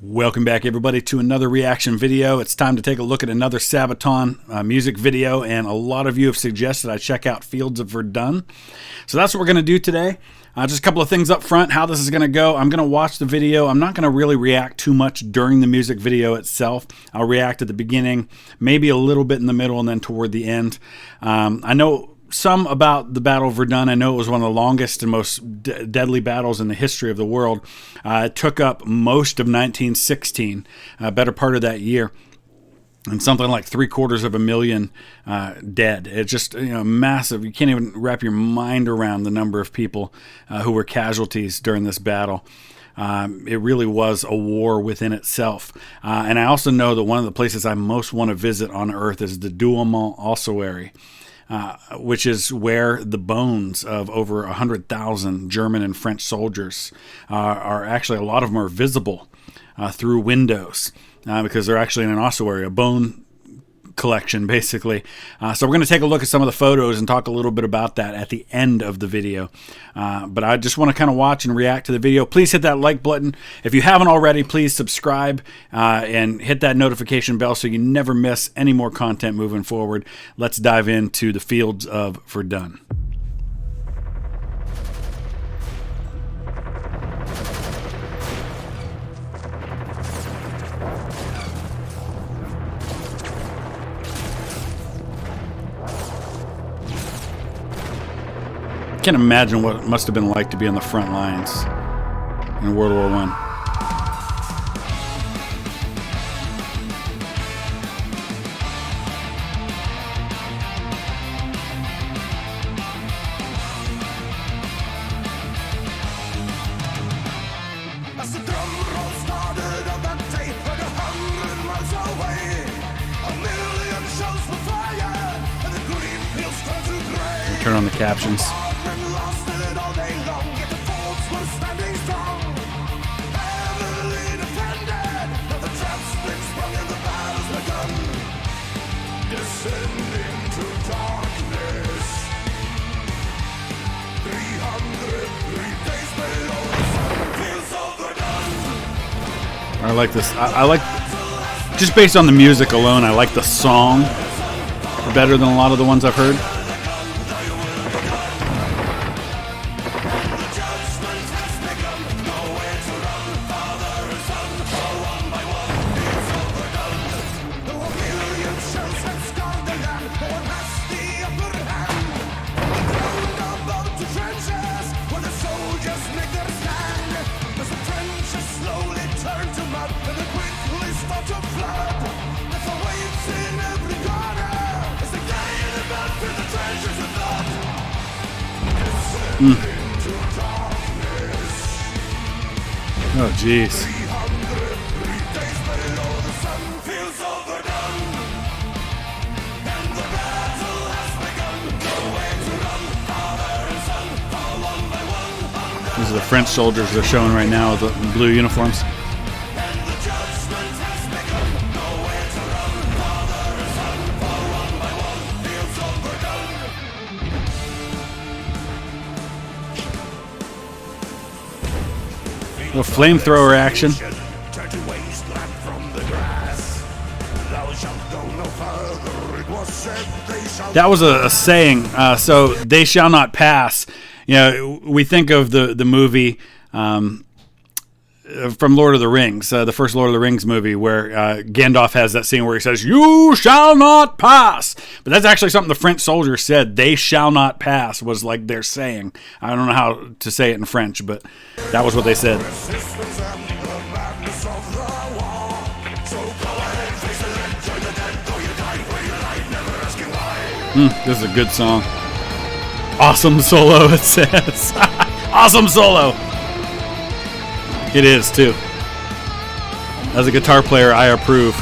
Welcome back, everybody, to another reaction video. It's time to take a look at another Sabaton music video, and a lot of you have suggested I check out Fields of Verdun. So that's what we're going to do today. Just a couple of things up front, how this is going to go. I'm going to watch the video. I'm not going to really react too much during the music video itself. I'll react at the beginning, maybe a little bit in the middle, and then toward the end. I know some about the Battle of Verdun. I know it was one of the longest and most deadly battles in the history of the world. It took up most of 1916, better part of that year, and something like 750,000 dead. It's just massive. You can't even wrap your mind around the number of people who were casualties during this battle. It really was a war within itself. And I also know that one of the places I most want to visit on Earth is the Douaumont ossuary, which is where the bones of over 100,000 German and French soldiers are actually, a lot of them are visible through windows because they're actually in an ossuary, a bone collection, basically. So we're going to take a look at some of the photos and talk a little bit about that at the end of the video. But I just want to kind of watch and react to the video. Please hit that like button. If you haven't already, please subscribe and hit that notification bell so you never miss any more content moving forward. Let's dive into the Fields of Verdun. I can't imagine what it must have been like to be on the front lines in World War I. As the drum roll started on that day, 100 miles away, a million shells were fired, and the green fields turned to gray. Turn on the captions. Lost it all day long, yet the forts were standing strong. Heavily defended, now the traps been sprung and the battle's begun. Descending to darkness, 303 days below the sun, Fields of Verdun. I like this. I like, just based on the music alone, I like the song better than a lot of the ones I've heard. Oh, jeez. These are the French soldiers they're showing right now with the blue uniforms. Little flamethrower action. That was a saying. So they shall not pass. You know, we think of the movie from Lord of the Rings, the first Lord of the Rings movie, where Gandalf has that scene where he says, "You shall not pass." But that's actually something the French soldiers said. They shall not pass was like their saying. I don't know how to say it in French, but that was what they said. This is a good song. Awesome solo, it says. Awesome solo. It is, too. As a guitar player, I approve.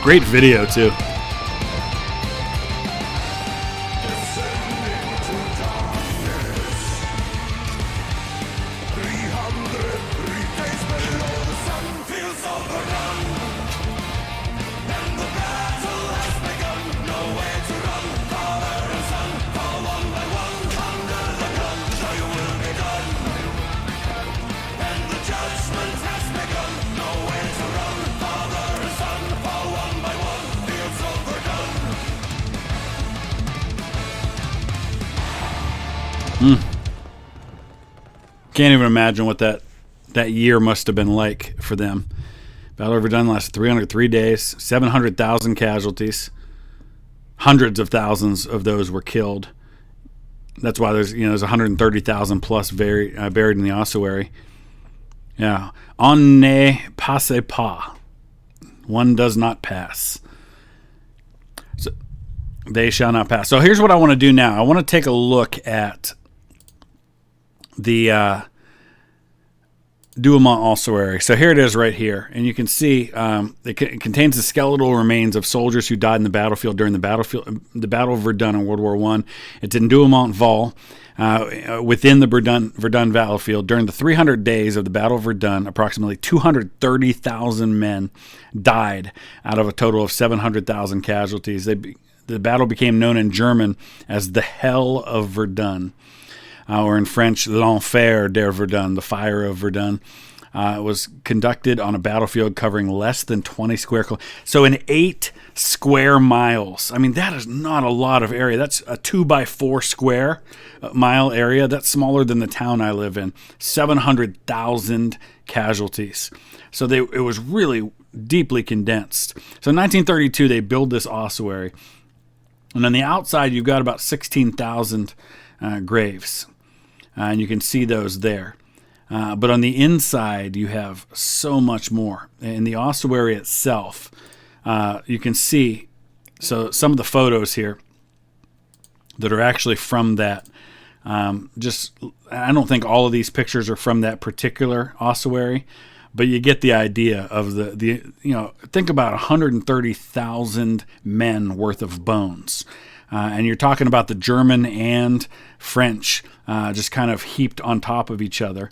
Great video, too. Can't even imagine what that year must have been like for them. Battle of Verdun lasted 303 days, 700,000 casualties. Hundreds of thousands of those were killed. That's why there's 130,000 plus buried in the ossuary. Yeah, on ne passe pas. One does not pass. So they shall not pass. So here's what I want to do now. I want to take a look at the Douaumont ossuary. So here it is right here. And you can see it contains the skeletal remains of soldiers who died in the battlefield during the Battle of Verdun in World War I. It's in Douaumont-Val, within the Verdun battlefield. During the 300 days of the Battle of Verdun, approximately 230,000 men died out of a total of 700,000 casualties. The battle became known in German as the Hell of Verdun. Or in French, l'enfer de Verdun, the fire of Verdun. It was conducted on a battlefield covering less than 20 square kilometers. So in 8 square miles. I mean, that is not a lot of area. That's a 2x4 square mile area. That's smaller than the town I live in. 700,000 casualties. So it was really deeply condensed. So in 1932, they built this ossuary. And on the outside, you've got about 16,000 graves. And you can see those there. But on the inside, you have so much more. In the ossuary itself, you can see some of the photos here that are actually from that. I don't think all of these pictures are from that particular ossuary, but you get the idea of think about 130,000 men worth of bones. And you're talking about the German and French just kind of heaped on top of each other.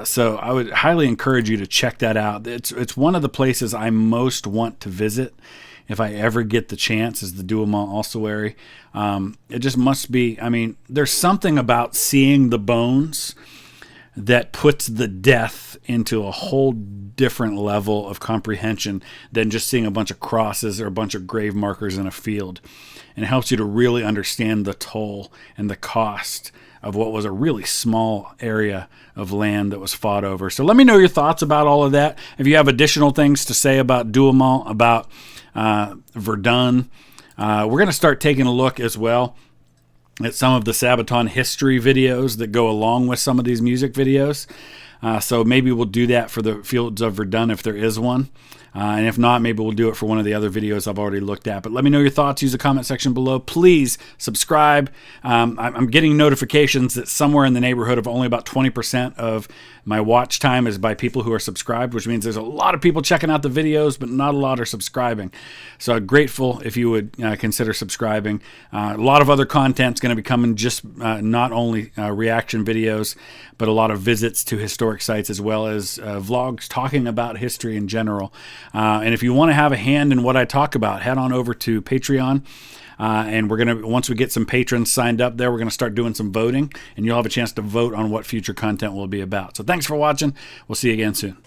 So I would highly encourage you to check that out. It's one of the places I most want to visit if I ever get the chance, is the Douaumont ossuary. It just must be, there's something about seeing the bones that puts the death into a whole different level of comprehension than just seeing a bunch of crosses or a bunch of grave markers in a field. And it helps you to really understand the toll and the cost of what was a really small area of land that was fought over. So let me know your thoughts about all of that. If you have additional things to say about Douaumont, about Verdun, we're going to start taking a look as well at some of the Sabaton history videos that go along with some of these music videos. So maybe we'll do that for the Fields of Verdun if there is one. And if not, maybe we'll do it for one of the other videos I've already looked at. But let me know your thoughts. Use the comment section below. Please subscribe. I'm getting notifications that somewhere in the neighborhood of only about 20% of my watch time is by people who are subscribed, which means there's a lot of people checking out the videos, but not a lot are subscribing. So I'm grateful if you would consider subscribing. A lot of other content is going to be coming, just not only reaction videos, but a lot of visits to historic sites, as well as vlogs talking about history in general. And if you want to have a hand in what I talk about, head on over to Patreon. And we're going to, once we get some patrons signed up there, we're going to start doing some voting, and you'll have a chance to vote on what future content will be about. So thanks for watching. We'll see you again soon.